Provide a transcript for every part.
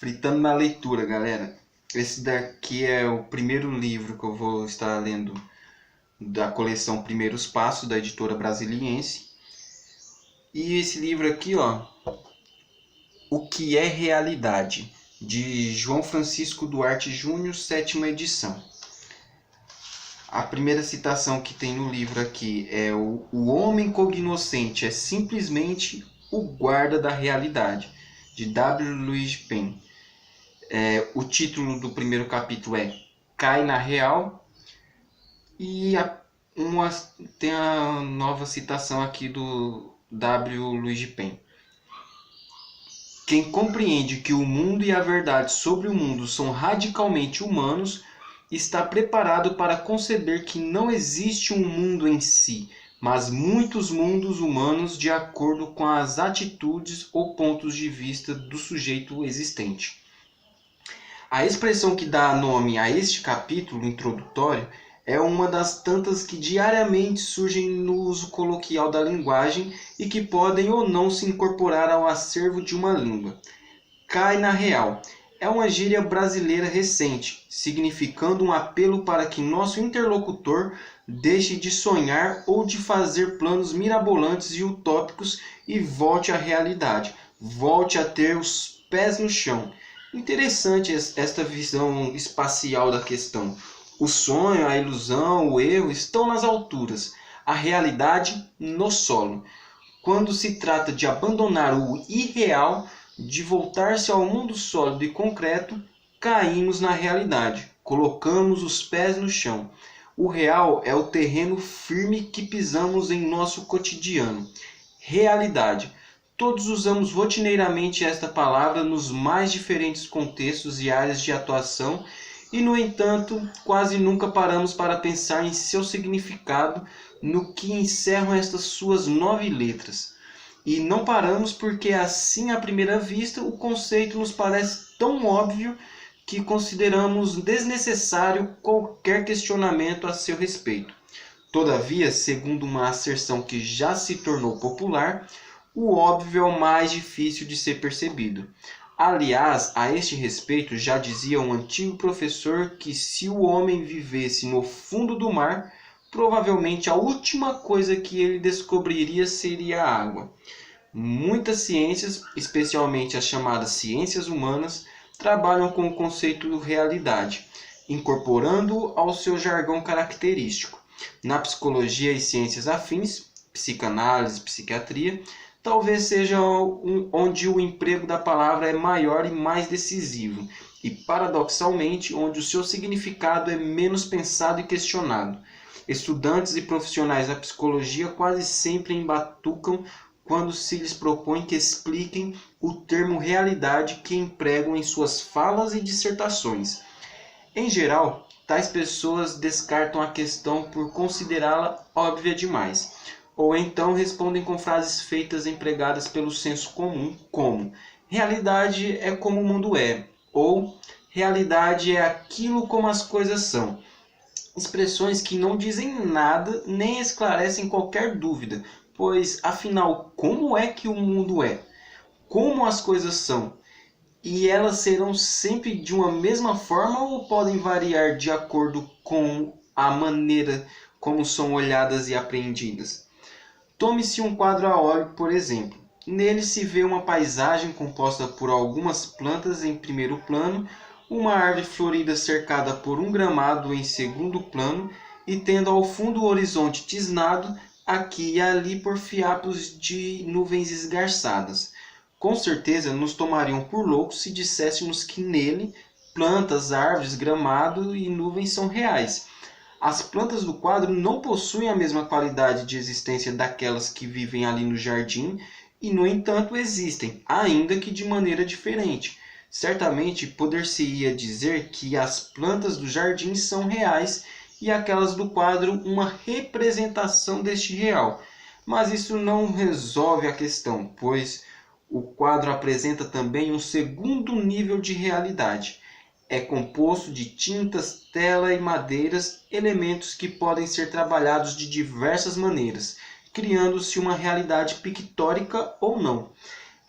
Fritando na leitura, galera. Esse daqui é o primeiro livro que eu vou estar lendo da coleção Primeiros Passos, da editora Brasiliense. E esse livro aqui, ó, O que é Realidade, de João Francisco Duarte Júnior, 7ª edição. A primeira citação que tem no livro aqui é o homem cognoscente é simplesmente o guarda da realidade, de W. Louis Penn. O título do primeiro capítulo é Cai na Real. E tem a nova citação aqui do W. Louis Penn. Quem compreende que o mundo e a verdade sobre o mundo são radicalmente humanos está preparado para conceber que não existe um mundo em si, mas muitos mundos humanos de acordo com as atitudes ou pontos de vista do sujeito existente. A expressão que dá nome a este capítulo introdutório é uma das tantas que diariamente surgem no uso coloquial da linguagem e que podem ou não se incorporar ao acervo de uma língua. Cai na real é uma gíria brasileira recente, significando um apelo para que nosso interlocutor deixe de sonhar ou de fazer planos mirabolantes e utópicos e volte à realidade, volte a ter os pés no chão. Interessante esta visão espacial da questão. O sonho, a ilusão, o erro estão nas alturas, a realidade no solo. Quando se trata de abandonar o irreal, de voltar-se ao mundo sólido e concreto, caímos na realidade, colocamos os pés no chão. O real é o terreno firme que pisamos em nosso cotidiano. Realidade. Todos usamos rotineiramente esta palavra nos mais diferentes contextos e áreas de atuação e, no entanto, quase nunca paramos para pensar em seu significado no que encerram estas suas 9 letras. E não paramos porque, assim, à primeira vista, o conceito nos parece tão óbvio que consideramos desnecessário qualquer questionamento a seu respeito. Todavia, segundo uma asserção que já se tornou popular, o óbvio é o mais difícil de ser percebido. Aliás, a este respeito, já dizia um antigo professor que se o homem vivesse no fundo do mar, provavelmente a última coisa que ele descobriria seria a água. Muitas ciências, especialmente as chamadas ciências humanas, trabalham com o conceito de realidade, incorporando-o ao seu jargão característico. Na psicologia e ciências afins, psicanálise e psiquiatria, talvez seja onde o emprego da palavra é maior e mais decisivo, e paradoxalmente onde o seu significado é menos pensado e questionado. Estudantes e profissionais da psicologia quase sempre embatucam quando se lhes propõe que expliquem o termo realidade que empregam em suas falas e dissertações. Em geral, tais pessoas descartam a questão por considerá-la óbvia demais, ou então respondem com frases feitas empregadas pelo senso comum, como realidade é como o mundo é, ou realidade é aquilo como as coisas são. Expressões que não dizem nada nem esclarecem qualquer dúvida, pois, afinal, como é que o mundo é? Como as coisas são? E elas serão sempre de uma mesma forma ou podem variar de acordo com a maneira como são olhadas e apreendidas? Tome-se um quadro a óleo, por exemplo. Nele se vê uma paisagem composta por algumas plantas em primeiro plano, uma árvore florida cercada por um gramado em segundo plano e tendo ao fundo o horizonte tisnado aqui e ali por fiapos de nuvens esgarçadas. Com certeza nos tomariam por loucos se disséssemos que nele plantas, árvores, gramado e nuvens são reais. As plantas do quadro não possuem a mesma qualidade de existência daquelas que vivem ali no jardim e, no entanto, existem, ainda que de maneira diferente. Certamente poder-se-ia dizer que as plantas do jardim são reais e aquelas do quadro uma representação deste real. Mas isso não resolve a questão, pois o quadro apresenta também um segundo nível de realidade. É composto de tintas, tela e madeiras, elementos que podem ser trabalhados de diversas maneiras, criando-se uma realidade pictórica ou não.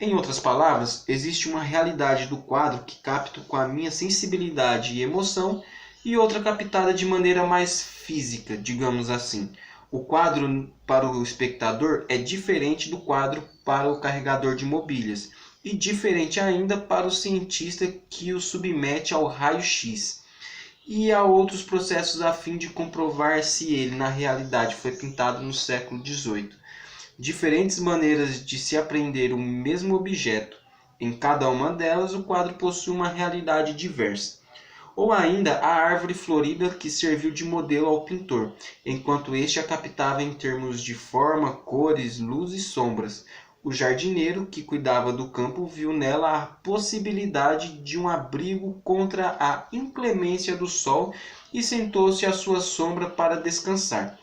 Em outras palavras, existe uma realidade do quadro que capto com a minha sensibilidade e emoção e outra captada de maneira mais física, digamos assim. O quadro para o espectador é diferente do quadro para o carregador de mobílias e diferente ainda para o cientista que o submete ao raio-x e a outros processos a fim de comprovar se ele na realidade foi pintado no século XVIII. Diferentes maneiras de se apreender o mesmo objeto. Em cada uma delas, o quadro possui uma realidade diversa. Ou ainda a árvore florida que serviu de modelo ao pintor, enquanto este a captava em termos de forma, cores, luz e sombras. O jardineiro que cuidava do campo viu nela a possibilidade de um abrigo contra a inclemência do sol e sentou-se à sua sombra para descansar.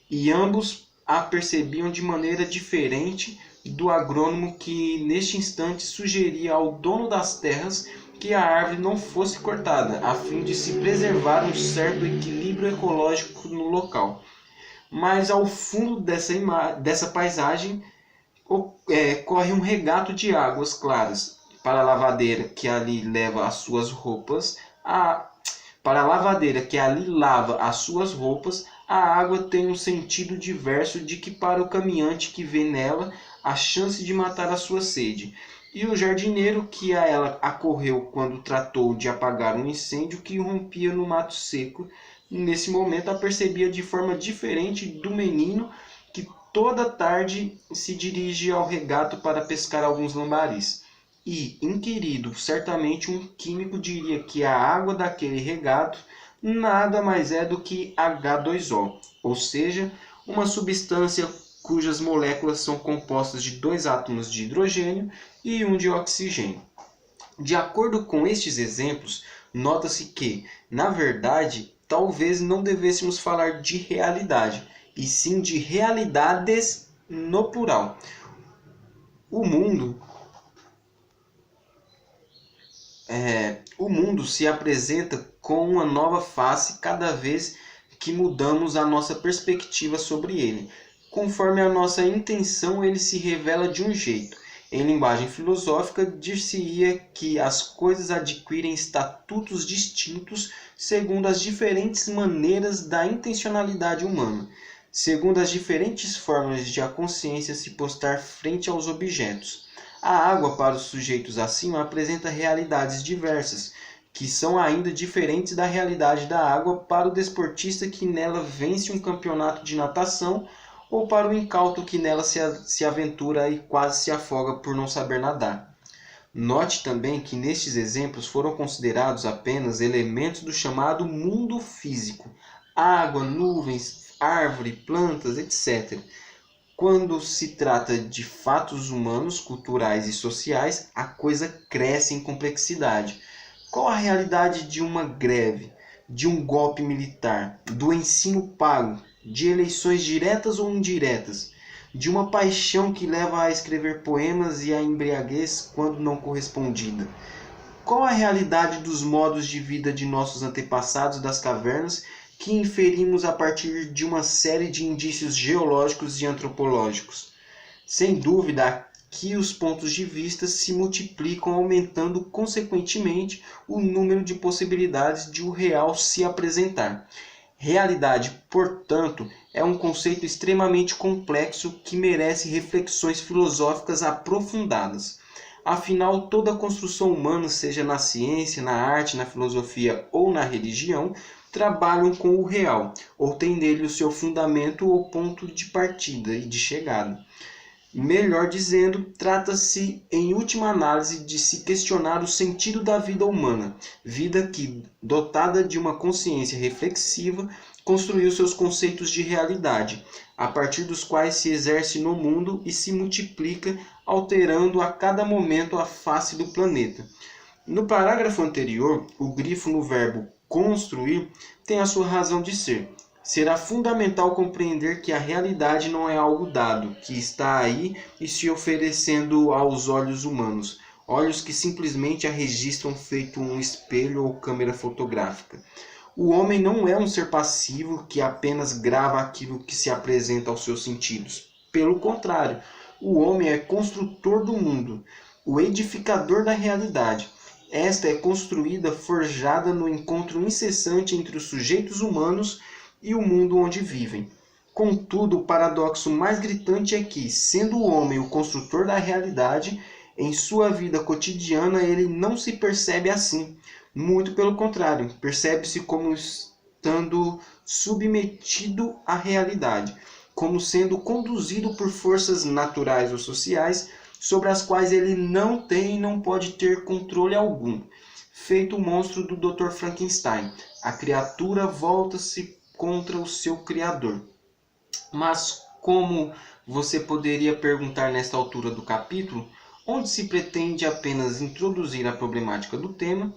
E ambos a percebiam de maneira diferente do agrônomo que neste instante sugeria ao dono das terras que a árvore não fosse cortada, a fim de se preservar um certo equilíbrio ecológico no local. Mas ao fundo dessa paisagem corre um regato de águas claras. Para a lavadeira que ali leva as suas roupas, para a lavadeira que ali lava as suas roupas, a água tem um sentido diverso de que para o caminhante que vê nela a chance de matar a sua sede. E o jardineiro que a ela acorreu quando tratou de apagar um incêndio que rompia no mato seco, nesse momento a percebia de forma diferente do menino que toda tarde se dirige ao regato para pescar alguns lambaris. E, inquirido, certamente um químico diria que a água daquele regato nada mais é do que H2O, ou seja, uma substância cujas moléculas são compostas de dois átomos de hidrogênio e um de oxigênio. De acordo com estes exemplos, nota-se que, na verdade, talvez não devêssemos falar de realidade, e sim de realidades no plural. O mundo se apresenta com uma nova face cada vez que mudamos a nossa perspectiva sobre ele. Conforme a nossa intenção, ele se revela de um jeito. Em linguagem filosófica, dir-se-ia que as coisas adquirem estatutos distintos segundo as diferentes maneiras da intencionalidade humana, segundo as diferentes formas de a consciência se postar frente aos objetos. A água, para os sujeitos acima, apresenta realidades diversas, que são ainda diferentes da realidade da água para o desportista que nela vence um campeonato de natação ou para o incauto que nela se aventura e quase se afoga por não saber nadar. Note também que nestes exemplos foram considerados apenas elementos do chamado mundo físico: água, nuvens, árvore, plantas, etc. Quando se trata de fatos humanos, culturais e sociais, a coisa cresce em complexidade. Qual a realidade de uma greve, de um golpe militar, do ensino pago, de eleições diretas ou indiretas, de uma paixão que leva a escrever poemas e a embriaguez quando não correspondida? Qual a realidade dos modos de vida de nossos antepassados das cavernas que inferimos a partir de uma série de indícios geológicos e antropológicos? Sem dúvida, aqui os pontos de vista se multiplicam, aumentando consequentemente o número de possibilidades de o real se apresentar. Realidade, portanto, é um conceito extremamente complexo que merece reflexões filosóficas aprofundadas. Afinal, toda a construção humana, seja na ciência, na arte, na filosofia ou na religião, trabalham com o real, ou têm nele o seu fundamento ou ponto de partida e de chegada. Melhor dizendo, trata-se, em última análise, de se questionar o sentido da vida humana, vida que, dotada de uma consciência reflexiva, construiu seus conceitos de realidade, a partir dos quais se exerce no mundo e se multiplica, alterando a cada momento a face do planeta. No parágrafo anterior, o grifo no verbo construir tem a sua razão de ser. Será fundamental compreender que a realidade não é algo dado, que está aí e se oferecendo aos olhos humanos, olhos que simplesmente a registram feito um espelho ou câmera fotográfica. O homem não é um ser passivo que apenas grava aquilo que se apresenta aos seus sentidos. Pelo contrário, O homem é construtor do mundo, o edificador da realidade. Esta é construída, forjada no encontro incessante entre os sujeitos humanos e o mundo onde vivem. Contudo, o paradoxo mais gritante é que, sendo o homem o construtor da realidade, em sua vida cotidiana ele não se percebe assim. Muito pelo contrário, percebe-se como estando submetido à realidade, como sendo conduzido por forças naturais ou sociais sobre as quais ele não tem e não pode ter controle algum. Feito o monstro do Dr. Frankenstein, a criatura volta-se contra o seu criador. Mas como você poderia perguntar nesta altura do capítulo, onde se pretende apenas introduzir a problemática do tema,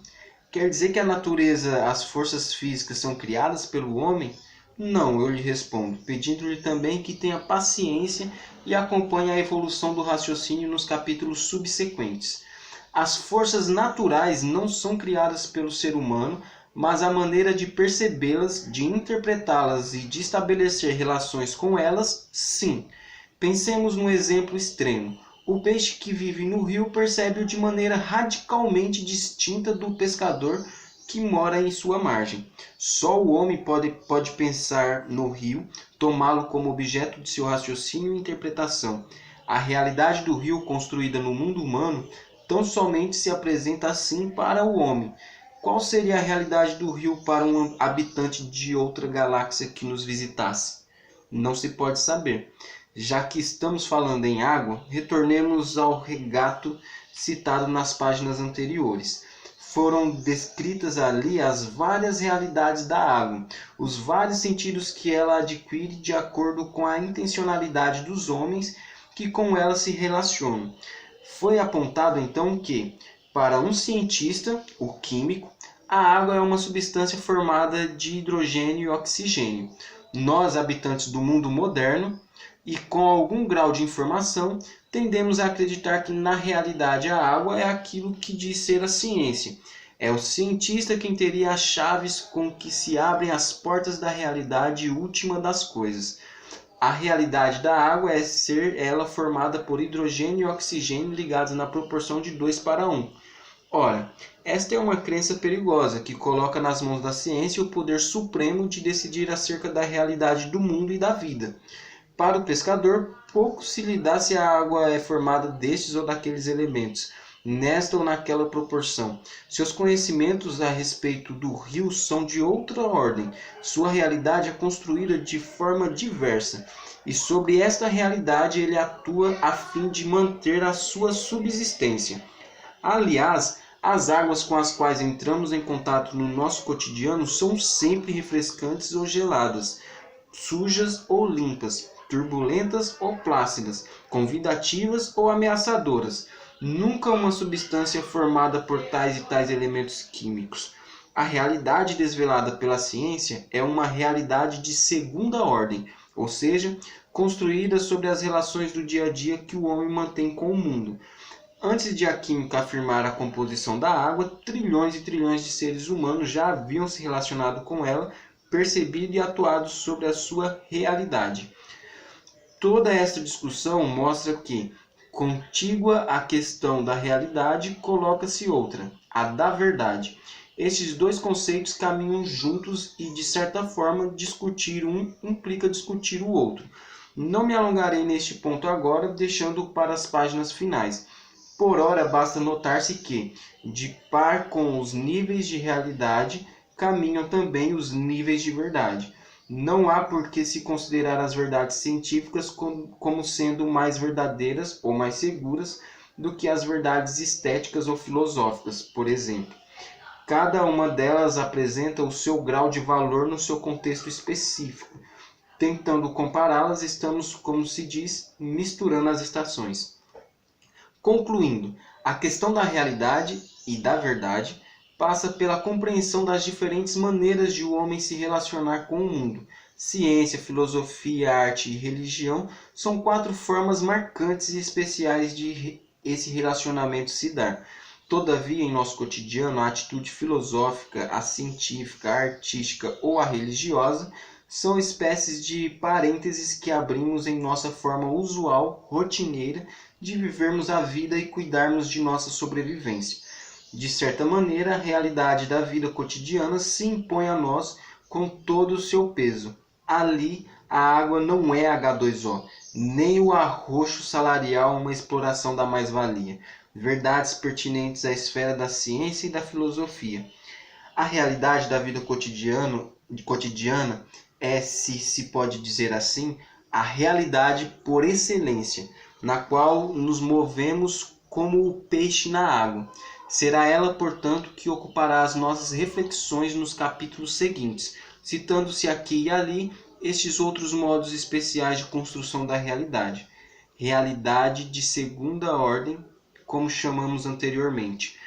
quer dizer que a natureza, as forças físicas são criadas pelo homem? Não, eu lhe respondo, pedindo-lhe também que tenha paciência e acompanhe a evolução do raciocínio nos capítulos subsequentes. As forças naturais não são criadas pelo ser humano, mas a maneira de percebê-las, de interpretá-las e de estabelecer relações com elas, sim. Pensemos num exemplo extremo. O peixe que vive no rio percebe-o de maneira radicalmente distinta do pescador que mora em sua margem. Só o homem pode pensar no rio, tomá-lo como objeto de seu raciocínio e interpretação. A realidade do rio construída no mundo humano tão somente se apresenta assim para o homem. Qual seria a realidade do rio para um habitante de outra galáxia que nos visitasse? Não se pode saber. Já que estamos falando em água, retornemos ao regato citado nas páginas anteriores. Foram descritas ali as várias realidades da água, os vários sentidos que ela adquire de acordo com a intencionalidade dos homens que com ela se relacionam. Foi apontado então que, para um cientista, o químico, a água é uma substância formada de hidrogênio e oxigênio. Nós, habitantes do mundo moderno, e com algum grau de informação, tendemos a acreditar que na realidade a água é aquilo que diz ser a ciência. É o cientista quem teria as chaves com que se abrem as portas da realidade última das coisas. A realidade da água é ser ela formada por hidrogênio e oxigênio ligados na proporção de 2 para 1. Ora, esta é uma crença perigosa que coloca nas mãos da ciência o poder supremo de decidir acerca da realidade do mundo e da vida. Para o pescador, pouco se lhe dá se a água é formada destes ou daqueles elementos, nesta ou naquela proporção. Seus conhecimentos a respeito do rio são de outra ordem. Sua realidade é construída de forma diversa, e sobre esta realidade ele atua a fim de manter a sua subsistência. Aliás, as águas com as quais entramos em contato no nosso cotidiano são sempre refrescantes ou geladas, sujas ou limpas, turbulentas ou plácidas, convidativas ou ameaçadoras. Nunca uma substância formada por tais e tais elementos químicos. A realidade desvelada pela ciência é uma realidade de segunda ordem, ou seja, construída sobre as relações do dia a dia que o homem mantém com o mundo. Antes de a química afirmar a composição da água, trilhões e trilhões de seres humanos já haviam se relacionado com ela, percebido e atuado sobre a sua realidade. Toda esta discussão mostra que, contígua à questão da realidade, coloca-se outra, a da verdade. Estes dois conceitos caminham juntos e, de certa forma, discutir um implica discutir o outro. Não me alongarei neste ponto agora, deixando-o para as páginas finais. Por ora, basta notar-se que, de par com os níveis de realidade, caminham também os níveis de verdade. Não há por que se considerar as verdades científicas como sendo mais verdadeiras ou mais seguras do que as verdades estéticas ou filosóficas, por exemplo. Cada uma delas apresenta o seu grau de valor no seu contexto específico. Tentando compará-las, estamos, como se diz, misturando as estações. Concluindo, a questão da realidade e da verdade passa pela compreensão das diferentes maneiras de o homem se relacionar com o mundo. Ciência, filosofia, arte e religião são 4 formas marcantes e especiais de esse relacionamento se dar. Todavia, em nosso cotidiano, a atitude filosófica, a científica, a artística ou a religiosa são espécies de parênteses que abrimos em nossa forma usual, rotineira, de vivermos a vida e cuidarmos de nossa sobrevivência. De certa maneira, a realidade da vida cotidiana se impõe a nós com todo o seu peso. Ali, a água não é H2O, nem o arroxo salarial uma exploração da mais-valia. Verdades pertinentes à esfera da ciência e da filosofia. A realidade da vida cotidiana é, se pode dizer assim, a realidade por excelência, na qual nos movemos como o peixe na água. Será ela, portanto, que ocupará as nossas reflexões nos capítulos seguintes, citando-se aqui e ali estes outros modos especiais de construção da realidade. Realidade de segunda ordem, como chamamos anteriormente.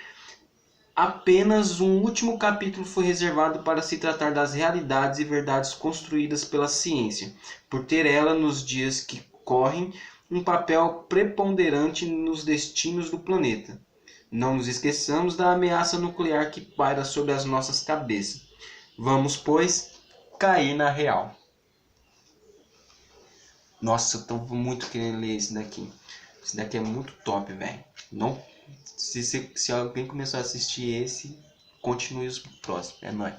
Apenas um último capítulo foi reservado para se tratar das realidades e verdades construídas pela ciência, por ter ela, nos dias que correm, um papel preponderante nos destinos do planeta. Não nos esqueçamos da ameaça nuclear que paira sobre as nossas cabeças. Vamos, pois, cair na real. Nossa, eu tô muito querendo ler esse daqui. Esse daqui é muito top, velho. Não, se alguém começar a assistir esse, continue os próximos. É nóis.